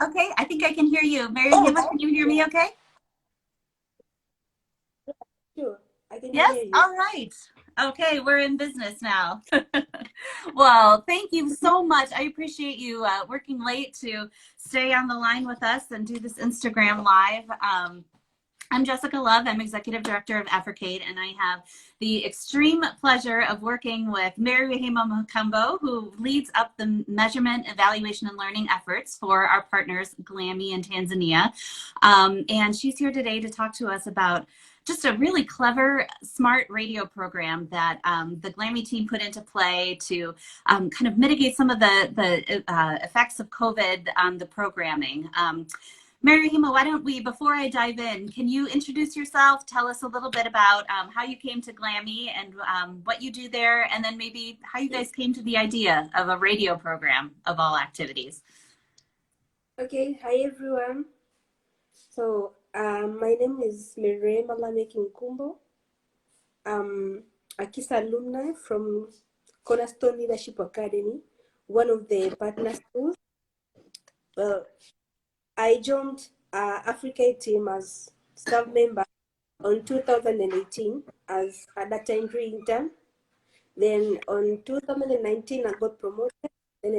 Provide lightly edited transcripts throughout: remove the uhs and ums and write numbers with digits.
Okay, I think I can hear you. Mary Hima, can you hear me okay? Sure, I can Yes? hear you. All right. Okay, we're in business now. Well, thank you so much. I appreciate you working late to stay on the line with us and do this Instagram live. I'm Jessica Love. I'm Executive Director of AfricAid, and I have the extreme pleasure of working with Mary Rahima Mukambo, who leads up the measurement, evaluation, and learning efforts for our partners, GLAMI in Tanzania. And she's here today to talk to us about just a really clever, smart radio program that the GLAMI team put into play to kind of mitigate some of the effects of COVID on the programming. Mary Hima, why don't we, before I dive in, can you introduce yourself, tell us a little bit about how you came to GLAMI and what you do there, and then maybe how you guys came to the idea of a radio program of all activities. Okay, hi everyone. So, my name is Maira Nkumbo. I'm a KISS alumni from Cornerstone Leadership Academy, one of the partner schools. Well, I joined AfricAid team as staff member on 2018 as a data entry intern. Then on 2019, I got promoted. Then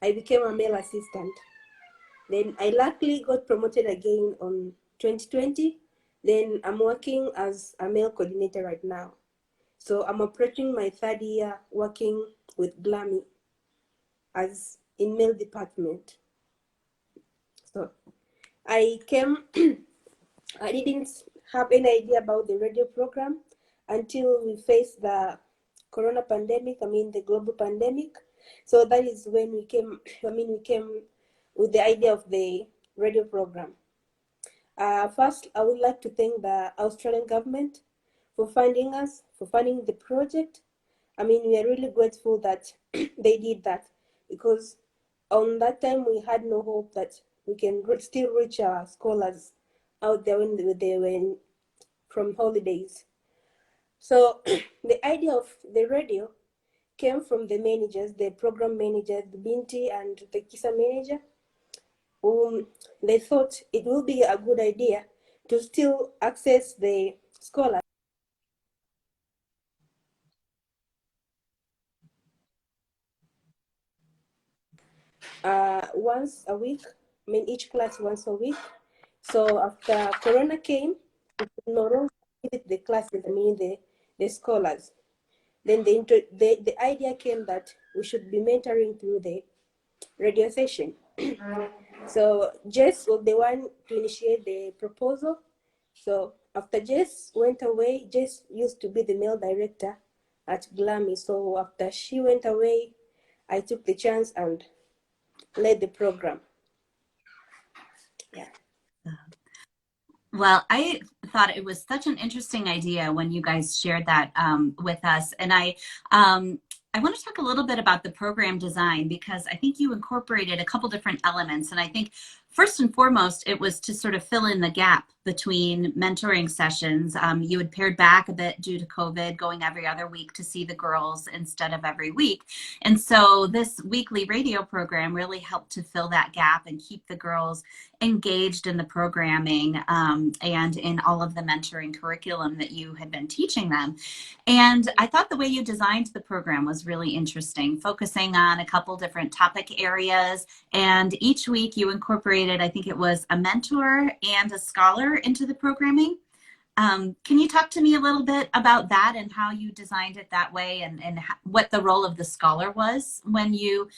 I became a male assistant. Then I luckily got promoted again on 2020. Then I'm working as a male coordinator right now. So I'm approaching my third year working with GLAMI as in male department. So I came, I didn't have any idea about the radio program until we faced the corona pandemic, the global pandemic. So that is when we came with the idea of the radio program. First, I would like to thank the Australian government for funding us, for funding the project. We are really grateful that they did that, because on that time we had no hope that we can still reach our scholars out there when they were from holidays. So the idea of the radio came from the managers, the program manager, the Binti and the KISA manager. They thought it would be a good idea to still access the scholars once a week, each class once a week. So after Corona came, we could no longer visit the classes, the scholars. Then the idea came that we should be mentoring through the radio session. So Jess was the one to initiate the proposal. So after Jess went away, Jess used to be the male director at GLAMI. So after she went away, I took the chance and led the program. Yeah. Well, I thought it was such an interesting idea when you guys shared that with us. And I want to talk a little bit about the program design, because I think you incorporated a couple different elements. And I think first and foremost, it was to sort of fill in the gap between mentoring sessions. You had pared back a bit due to COVID, going every other week to see the girls instead of every week. And so this weekly radio program really helped to fill that gap and keep the girls engaged in the programming and in all of the mentoring curriculum that you had been teaching them. And I thought the way you designed the program was really interesting, focusing on a couple different topic areas. And each week you incorporated, I think it was a mentor and a scholar into the programming. Can you talk to me a little bit about that and how you designed it that way, and what the role of the scholar was when you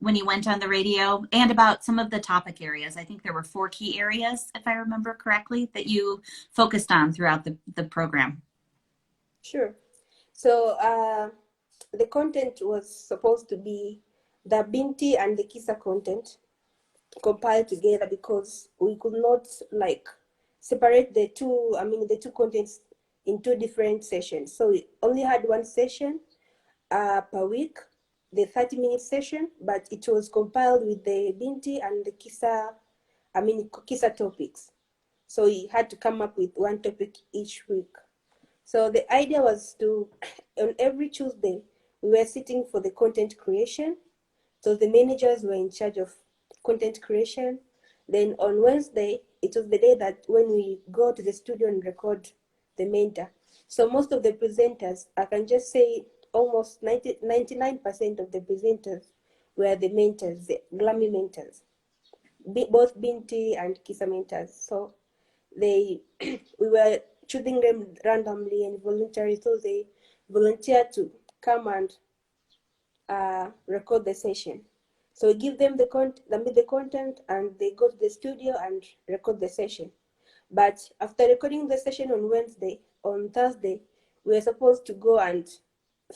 went on the radio, and about some of the topic areas? I think there were 4 key areas, if I remember correctly, that you focused on throughout the program. Sure. So the content was supposed to be the Binti and the Kisa content compiled together, because we could not separate the two contents in 2 different sessions. So we only had 1 session per week, the 30-minute session, but it was compiled with the Binti and the Kisa topics. So we had to come up with 1 topic each week. So the idea was to, on every Tuesday, we were sitting for the content creation. So the managers were in charge of content creation. Then on Wednesday, it was the day that when we go to the studio and record the mentor. So most of the presenters, I can just say almost 99% of the presenters were the mentors, the GLAMI mentors, both Binti and Kisa mentors. So they we were choosing them randomly and voluntarily, so they volunteered to come and record the session. So we give them the content, and they go to the studio and record the session. But after recording the session on Wednesday, on Thursday, we were supposed to go and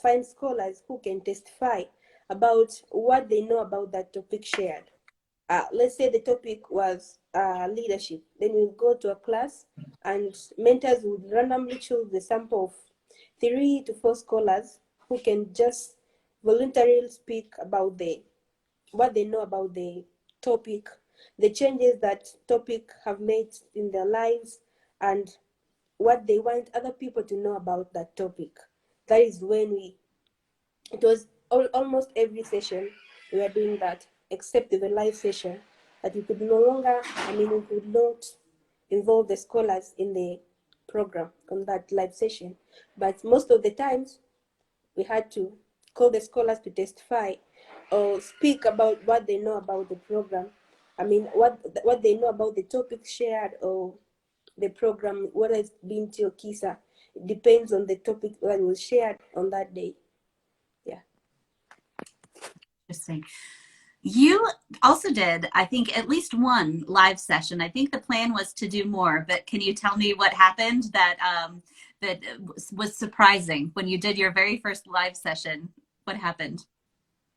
find scholars who can testify about what they know about that topic shared. Let's say the topic was leadership. Then we go to a class, and mentors would randomly choose the sample of 3 to 4 scholars who can just voluntarily speak about what they know about the topic, the changes that topic have made in their lives, and what they want other people to know about that topic. That is when it was almost every session we were doing that, except the live session that we could no longer, we could not involve the scholars in the program on that live session. But most of the times we had to call the scholars to testify or speak about what they know about the program. What they know about the topic shared or the program, whether it's Binti or Kisa. It depends on the topic that was shared on that day. Yeah. Interesting. You also did, I think, at least one live session. I think the plan was to do more, but can you tell me what happened that was surprising when you did your very first live session? What happened?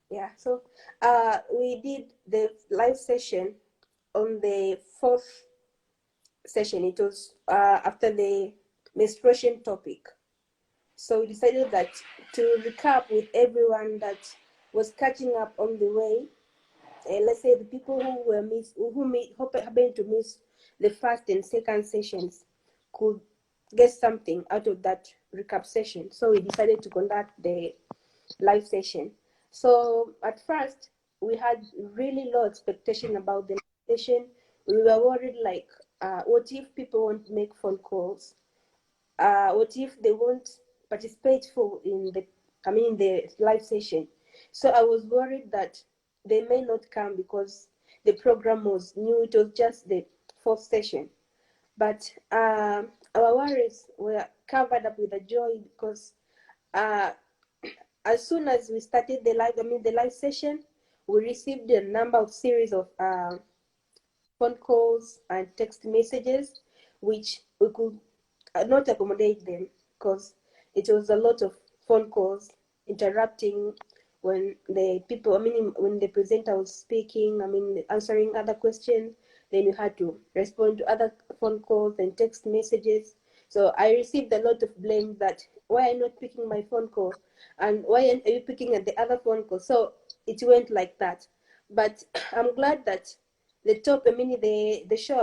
Yeah. So we did the live session on the fourth session. It was after the menstruation topic. So we decided that to recap with everyone that was catching up on the way. Let's say the people who happened to miss the first and second sessions could get something out of that recap session. So we decided to conduct the live session. So at first we had really low expectation about the session. We were worried, like, what if people want to make phone calls? What if they won't participate in the live session? So I was worried that they may not come because the program was new. It was just the fourth session. But our worries were covered up with a joy because uh, as soon as we started the live session, we received a number of series of phone calls and text messages, which we could not accommodate them because it was a lot of phone calls interrupting when when the presenter was speaking, answering other questions. Then you had to respond to other phone calls and text messages. So I received a lot of blame that why I'm not picking my phone call and why are you picking at the other phone call. So it went like that. But I'm glad that the show,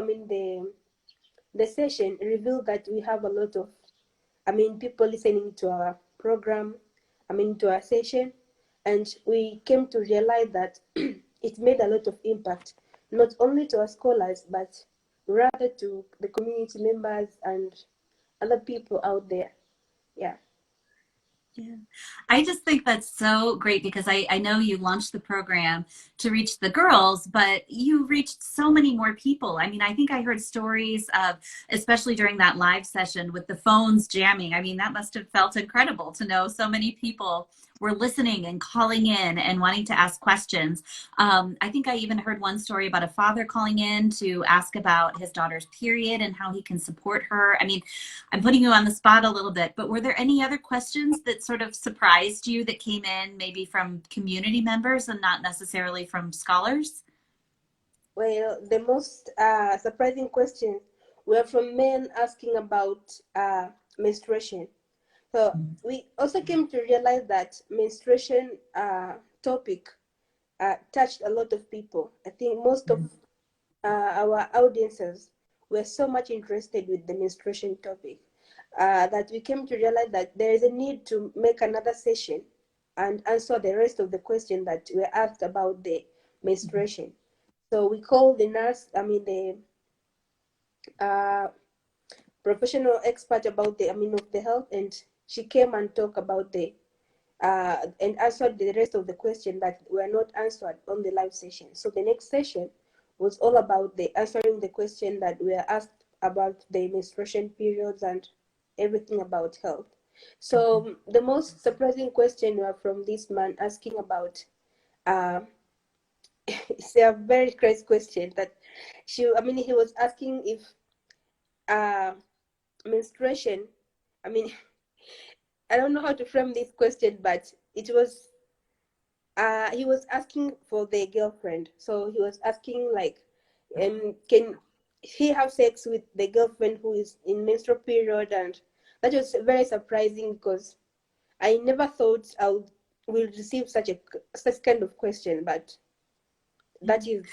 the session revealed that we have a lot of, people listening to our program, to our session, and we came to realize that it made a lot of impact, not only to our scholars, but rather to the community members and other people out there. Yeah. Yeah. I just think that's so great because I know you launched the program to reach the girls, but you reached so many more people. I mean, I think I heard stories of, especially during that live session with the phones jamming. I mean, that must have felt incredible to know so many people were listening and calling in and wanting to ask questions. I think I even heard one story about a father calling in to ask about his daughter's period and how he can support her. I mean, I'm putting you on the spot a little bit, but were there any other questions that sort of surprised you that came in maybe from community members and not necessarily from scholars? Well, the most surprising questions were from men asking about menstruation. So we also came to realize that menstruation topic touched a lot of people. I think most of our audiences were so much interested with the menstruation topic that we came to realize that there is a need to make another session and answer the rest of the question that were asked about the menstruation. So we called the nurse, the uh, professional expert about the of the health, and she came and talked about the and answered the rest of the question that were not answered on the live session. So the next session was all about the answering the question that were asked about the menstruation periods and everything about health. So the most surprising question were from this man asking about uh, it's a very crazy question that he was asking if uh, menstruation, I mean, I don't know how to frame this question, but it was he was asking for the girlfriend. So he was asking like, can he have sex with the girlfriend who is in menstrual period? And that was very surprising because I never thought I will receive such kind of question, but that is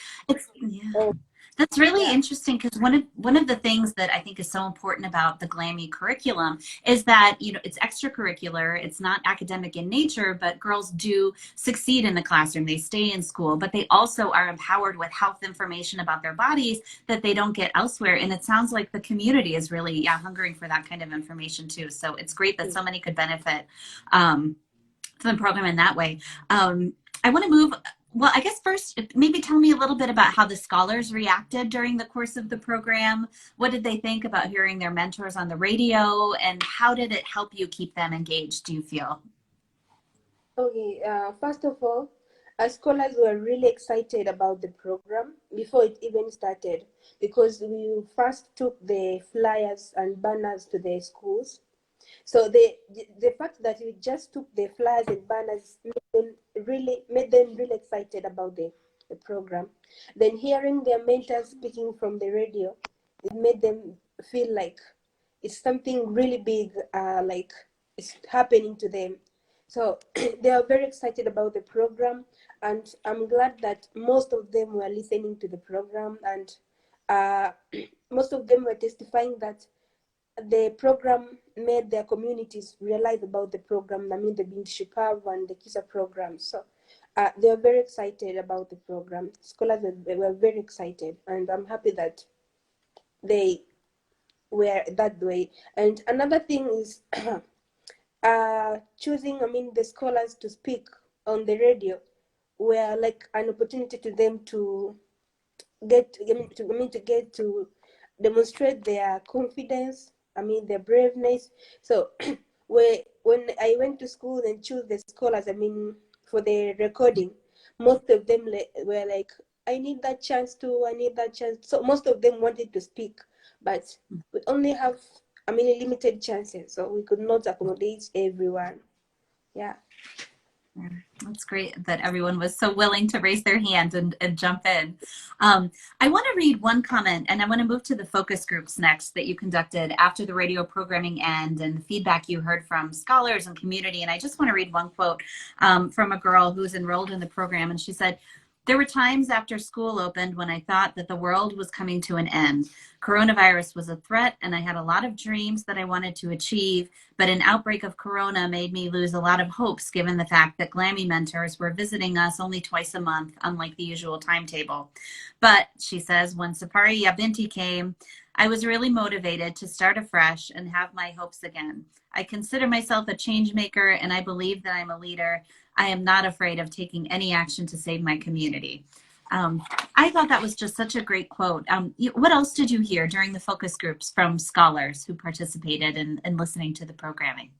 Yeah. oh That's really yeah. interesting because one of the things that I think is so important about the GLAMI curriculum is that it's extracurricular, it's not academic in nature, but girls do succeed in the classroom. They stay in school, but they also are empowered with health information about their bodies that they don't get elsewhere. And it sounds like the community is really hungering for that kind of information too. So it's great that so many could benefit um, from the program in that way. I want to move. Well, I guess first, maybe tell me a little bit about how the scholars reacted during the course of the program. What did they think about hearing their mentors on the radio, and how did it help you keep them engaged, do you feel? Okay, first of all, as scholars were really excited about the program before it even started because we first took the flyers and banners to the schools. So the fact that we just took the flyers and banners made them really excited about the program. Then hearing their mentors speaking from the radio, it made them feel like it's something really big, like it's happening to them. So they are very excited about the program, and I'm glad that most of them were listening to the program, and uh, most of them were testifying that the program made their communities realize about the program. I mean, the Binti and the KISA program. So they are very excited about the program. Scholars were very excited, and I'm happy that they were that way. And another thing is choosing, the scholars to speak on the radio were like an opportunity to them to get to demonstrate their confidence, their braveness. So when I went to school and choose the scholars, for the recording, most of them were like, I need that chance too, I need that chance. So most of them wanted to speak, but we only have limited chances, so we could not accommodate everyone. Yeah. Yeah, that's great that everyone was so willing to raise their hand and jump in. I want to read one comment, and I want to move to the focus groups next that you conducted after the radio programming end and the feedback you heard from scholars and community. And I just want to read one quote from a girl who's enrolled in the program, and she said, "There were times after school opened when I thought that the world was coming to an end. Coronavirus was a threat, and I had a lot of dreams that I wanted to achieve, but an outbreak of corona made me lose a lot of hopes given the fact that GLAMI mentors were visiting us only twice a month, unlike the usual timetable. But," she says, "when Sapari Binti came, I was really motivated to start afresh and have my hopes again. I consider myself a change maker, and I believe that I'm a leader. I am not afraid of taking any action to save my community." I thought that was just such a great quote. What else did you hear during the focus groups from scholars who participated in listening to the programming?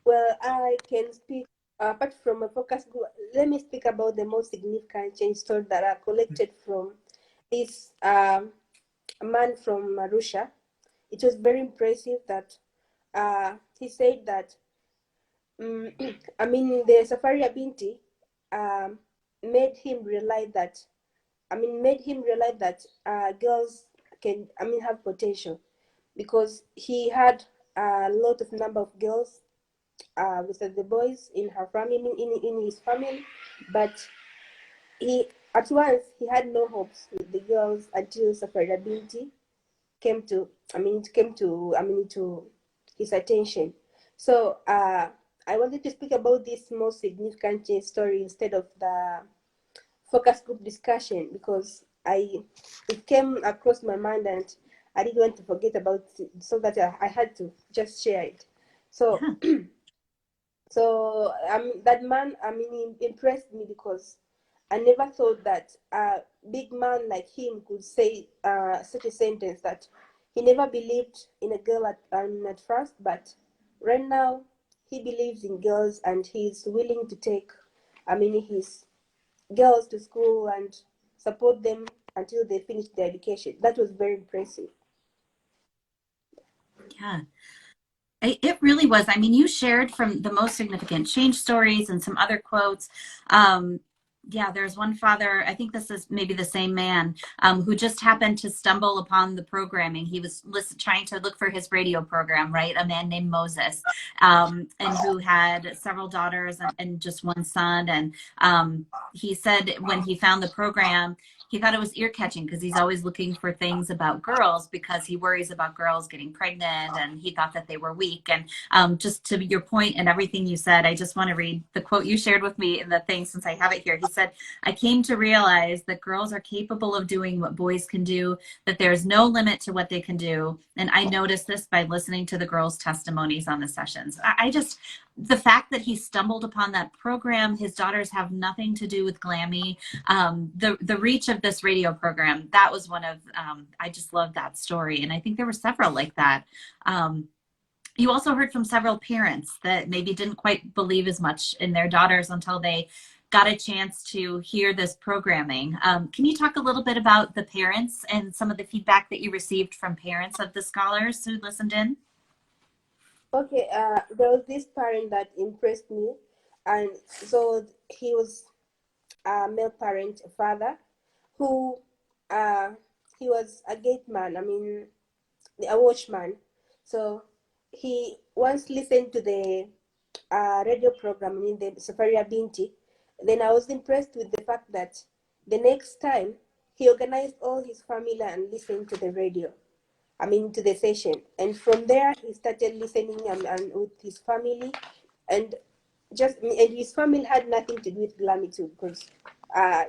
Well, I can speak apart from a focus group. Let me speak about the most significant change stories that are collected from this man from Arusha. It was very impressive that he said that the Safari Binti um, made him realize that girls can have potential because he had a lot of number of girls with the boys in her family, in his family, but he at once he had no hopes with the girls until Safarability came to I mean it came to I mean to his attention. So I wanted to speak about this most significant change story instead of the focus group discussion, because it came across my mind and I didn't want to forget about it, so that I had to just share it. So Yeah. so that man, I mean, he impressed me because I never thought that a big man like him could say such a sentence, that he never believed in a girl at first, but right now he believes in girls and he's willing to take, I mean, his girls to school and support them until they finish their education. That was very impressive. Yeah. It really was. I mean, you shared from the most significant change stories and some other quotes. Yeah, there's one father, I think this is maybe the same man, who just happened to stumble upon the programming. He was trying to look for his radio program, right? A man named Moses, and who had several daughters and just one son. And he said when he found the program, he thought it was ear catching because he's always looking for things about girls because he worries about girls getting pregnant, and he thought that they were weak. And just to your point and everything you said, I just want to read the quote you shared with me in the thing since I have it here. He said, "I came to realize that girls are capable of doing what boys can do, that there's no limit to what they can do. And I noticed this by listening to the girls' testimonies on the sessions." I just, the fact that he stumbled upon that program, his daughters have nothing to do with GLAMI. The reach of this radio program, that was one of, I just love that story. And I think there were several like that. You also heard from several parents that maybe didn't quite believe as much in their daughters until they got a chance to hear this programming. Can you talk a little bit about the parents and some of the feedback that you received from parents of the scholars who listened in? Okay, there was this parent that impressed me, and so he was a male parent, a father, who uh, he was a gate man, I mean, a watchman. So he once listened to the radio program in the Safaria Binti. Then I was impressed with the fact that the next time he organized all his family and listened to the radio, I mean, to the session. And from there, he started listening and with his family, and his family had nothing to do with GLAMI too, because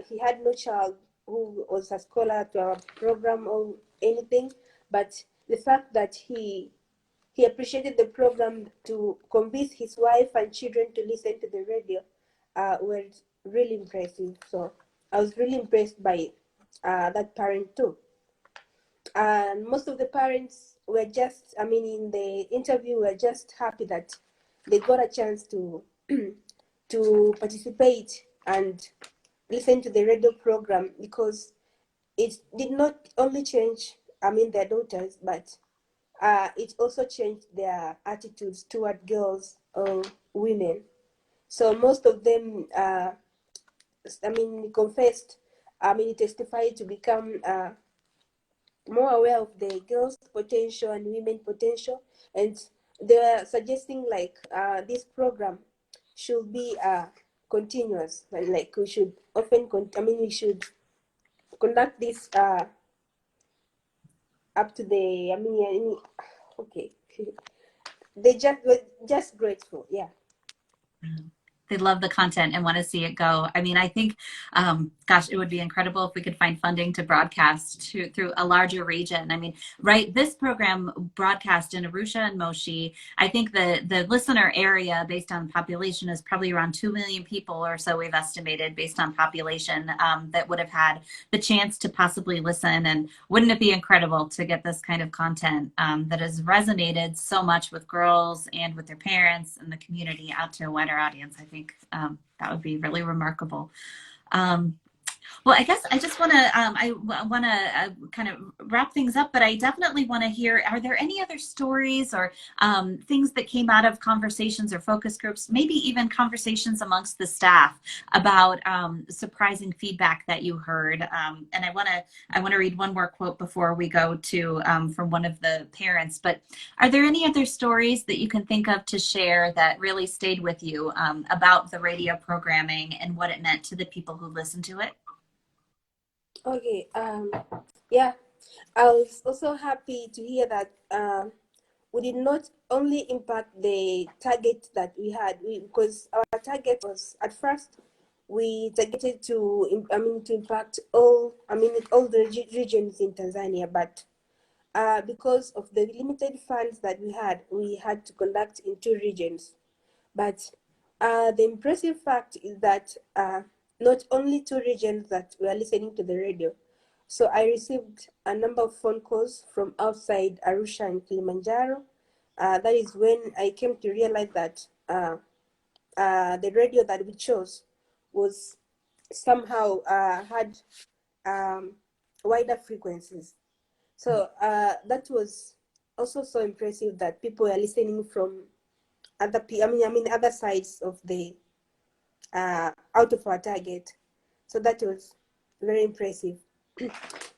he had no child who was a scholar to our program or anything. But the fact that he appreciated the program to convince his wife and children to listen to the radio was really impressive. So I was really impressed by that parent too. And most of the parents were just, I mean, in the interview, were just happy that they got a chance to to participate and listen to the radio program, because it did not only change, I mean, their daughters, but it also changed their attitudes toward girls or women. So most of them, I mean, confessed, I mean, testified to become more aware of the girls' potential and women potential, and they were suggesting like this program should be continuous, and like we should often, I mean, we should conduct this up to the, I mean, okay. They just were just grateful, yeah. They love the content and want to see it go. I mean, I think, gosh, it would be incredible if we could find funding to broadcast through a larger region. I mean, right, this program broadcast in Arusha and Moshi. I think the listener area based on population is probably around 2 million people or so, we've estimated, based on population, that would have had the chance to possibly listen. And wouldn't it be incredible to get this kind of content that has resonated so much with girls and with their parents and the community out to a wider audience? I think that would be really remarkable. Well, I guess I just want to, kind of wrap things up, but I definitely want to hear, are there any other stories or things that came out of conversations or focus groups, maybe even conversations amongst the staff about surprising feedback that you heard? And I want to read one more quote before we go to from one of the parents, but are there any other stories that you can think of to share that really stayed with you about the radio programming and what it meant to the people who listened to it? Okay, yeah, I was also happy to hear that we did not only impact the target that we had, because our target was at first we targeted to, to impact all, all the regions in Tanzania, but because of the limited funds that we had to conduct in 2 regions. But the impressive fact is that not only 2 regions that were listening to the radio. So I received a number of phone calls from outside Arusha and Kilimanjaro. That is when I came to realize that the radio that we chose was somehow had wider frequencies. So that was also so impressive that people are listening from other sides of the out of our target. So that was very impressive.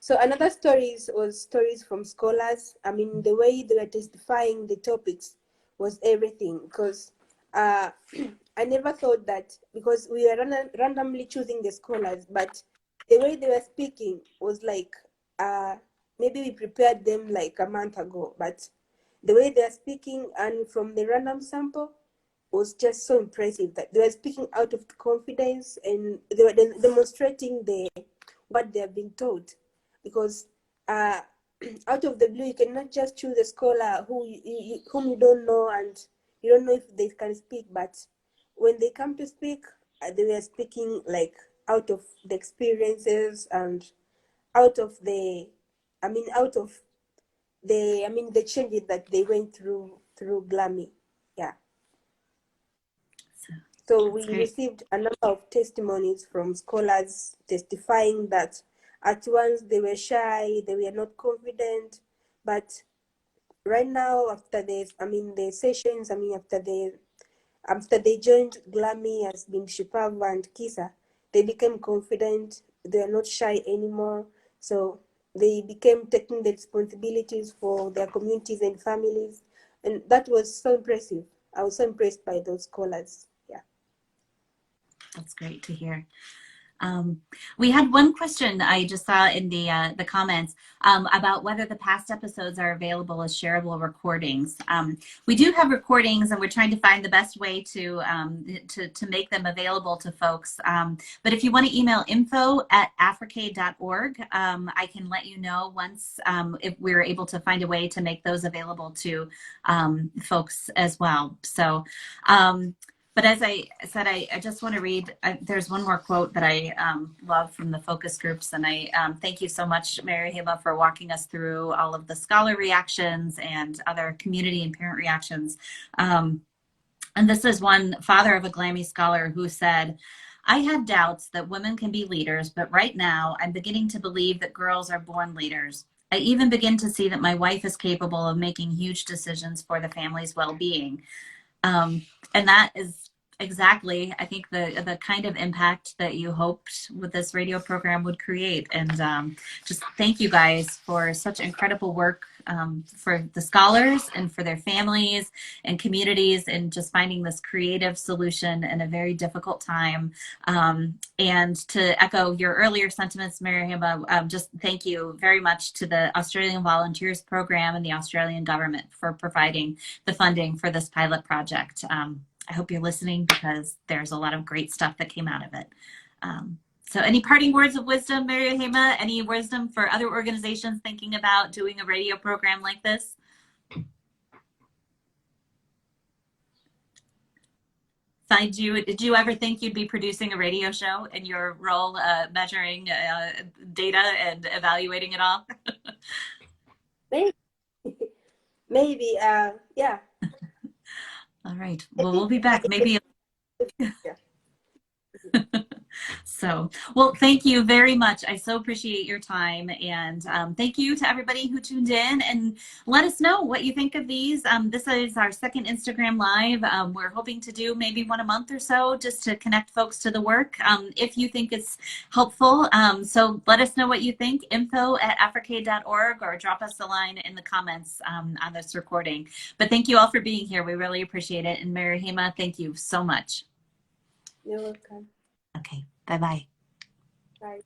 So another stories was stories from scholars. The way they were testifying the topics was everything, because I never thought that, because we were randomly choosing the scholars, but the way they were speaking was like maybe we prepared them like a month ago, but the way they are speaking and from the random sample was just so impressive that they were speaking out of confidence, and they were demonstrating what they have been taught. Because out of the blue, you cannot just choose a scholar whom you don't know and you don't know if they can speak. But when they come to speak, they were speaking like out of the experiences and out of the, out of the changes that they went through GLAMI. Yeah. So we received a number of testimonies from scholars testifying that at once they were shy, they were not confident, but right now after the sessions, after they joined GLAMI as Binti and Kisa, they became confident. They are not shy anymore. So they became taking the responsibilities for their communities and families, and that was so impressive. I was so impressed by those scholars. Yeah. That's great to hear. We had one question I just saw in the comments about whether the past episodes are available as shareable recordings. We do have recordings, and we're trying to find the best way to make them available to folks. But if you want to email info@africaid.org, I can let you know once if we're able to find a way to make those available to folks as well. So. But as I said, I just want to read, there's one more quote that I love from the focus groups. And I thank you so much, Maira, for walking us through all of the scholar reactions and other community and parent reactions. And this is one father of a GLAMI scholar who said, "I had doubts that women can be leaders, but right now I'm beginning to believe that girls are born leaders. I even begin to see that my wife is capable of making huge decisions for the family's well-being." And that is exactly, I think, the kind of impact that you hoped with this radio program would create. And just thank you guys for such incredible work for the scholars and for their families and communities, and just finding this creative solution in a very difficult time. And to echo your earlier sentiments, Maira, just thank you very much to the Australian Volunteers Program and the Australian government for providing the funding for this pilot project. I hope you're listening, because there's a lot of great stuff that came out of it. So any parting words of wisdom, Maira? Any wisdom for other organizations thinking about doing a radio program like this? Did you ever think you'd be producing a radio show in your role, measuring data and evaluating it all? Maybe, yeah. All right. Well, we'll be back. Maybe. Yeah. So, well, thank you very much. I so appreciate your time. And thank you to everybody who tuned in, and let us know what you think of these. This is our second Instagram Live. We're hoping to do maybe one a month or so, just to connect folks to the work if you think it's helpful. So let us know what you think. info@africaid.org, or drop us a line in the comments on this recording. But thank you all for being here. We really appreciate it. And Maira, thank you so much. You're welcome. Okay. Bye-bye. Bye.